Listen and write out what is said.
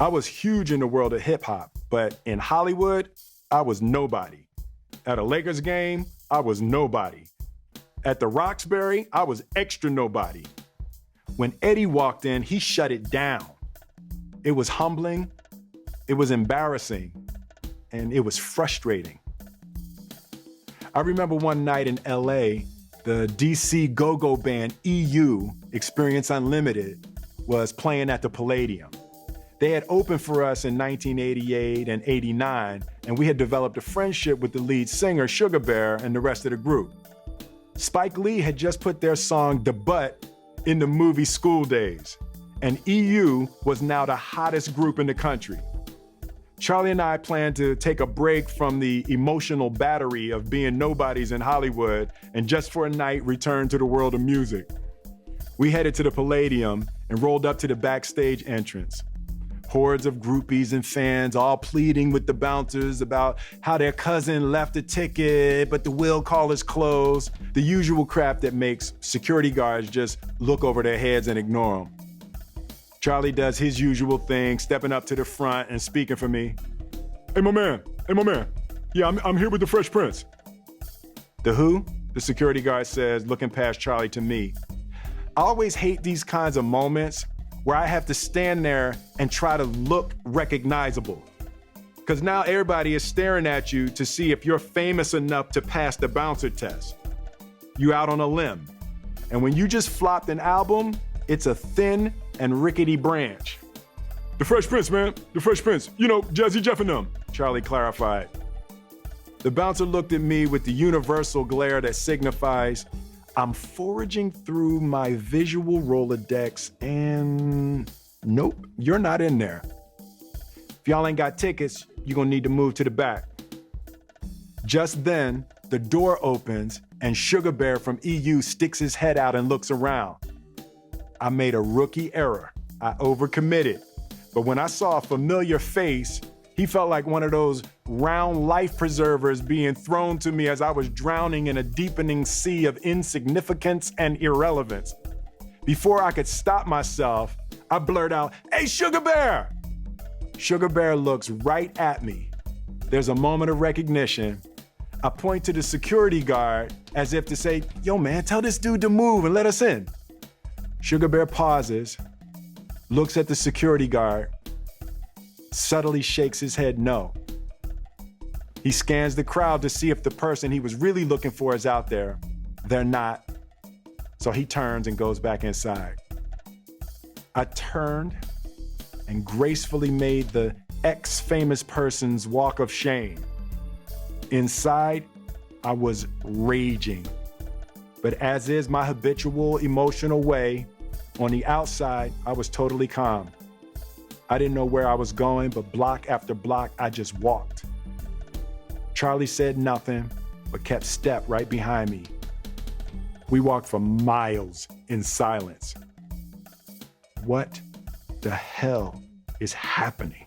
I was huge in the world of hip hop, but in Hollywood, I was nobody. At a Lakers game, I was nobody. At the Roxbury, I was extra nobody. When Eddie walked in, he shut it down. It was humbling, it was embarrassing, and it was frustrating. I remember one night in LA, the DC go-go band EU, Experience Unlimited, was playing at the Palladium. They had opened for us in 1988 and 89, and we had developed a friendship with the lead singer, Sugar Bear, and the rest of the group. Spike Lee had just put their song "Da Butt" in the movie School Days, and EU was now the hottest group in the country. Charlie and I planned to take a break from the emotional battery of being nobodies in Hollywood and just for a night return to the world of music. We headed to the Palladium and rolled up to the backstage entrance. Hordes of groupies and fans all pleading with the bouncers about how their cousin left a ticket, but the will call is closed. The usual crap that makes security guards just look over their heads and ignore them. Charlie does his usual thing, stepping up to the front and speaking for me. Hey, my man. Yeah, I'm here with the Fresh Prince. The who? The security guard says, looking past Charlie to me. I always hate these kinds of moments where I have to stand there and try to look recognizable. Because now everybody is staring at you to see if you're famous enough to pass the bouncer test. You out on a limb. And when you just flopped an album, it's a thin and rickety branch. The Fresh Prince, man. The Fresh Prince. You know, Jazzy Jeff and them, Charlie clarified. The bouncer looked at me with the universal glare that signifies I'm foraging through my visual Rolodex and nope, you're not in there. If y'all ain't got tickets, you're gonna need to move to the back. Just then, the door opens and Sugar Bear from EU sticks his head out and looks around. I made a rookie error. I overcommitted. But when I saw a familiar face, he felt like one of those round life preservers being thrown to me as I was drowning in a deepening sea of insignificance and irrelevance. Before I could stop myself, I blurt out, "Hey, Sugar Bear!" Sugar Bear looks right at me. There's a moment of recognition. I point to the security guard as if to say, "Yo, man, tell this dude to move and let us in." Sugar Bear pauses, looks at the security guard, subtly shakes his head no. He scans the crowd to see if the person he was really looking for is out there. They're not. So he turns and goes back inside. I turned and gracefully made the ex-famous person's walk of shame. Inside, I was raging. But as is my habitual emotional way, on the outside, I was totally calm. I didn't know where I was going, but block after block, I just walked. Charlie said nothing, but kept step right behind me. We walked for miles in silence. What the hell is happening?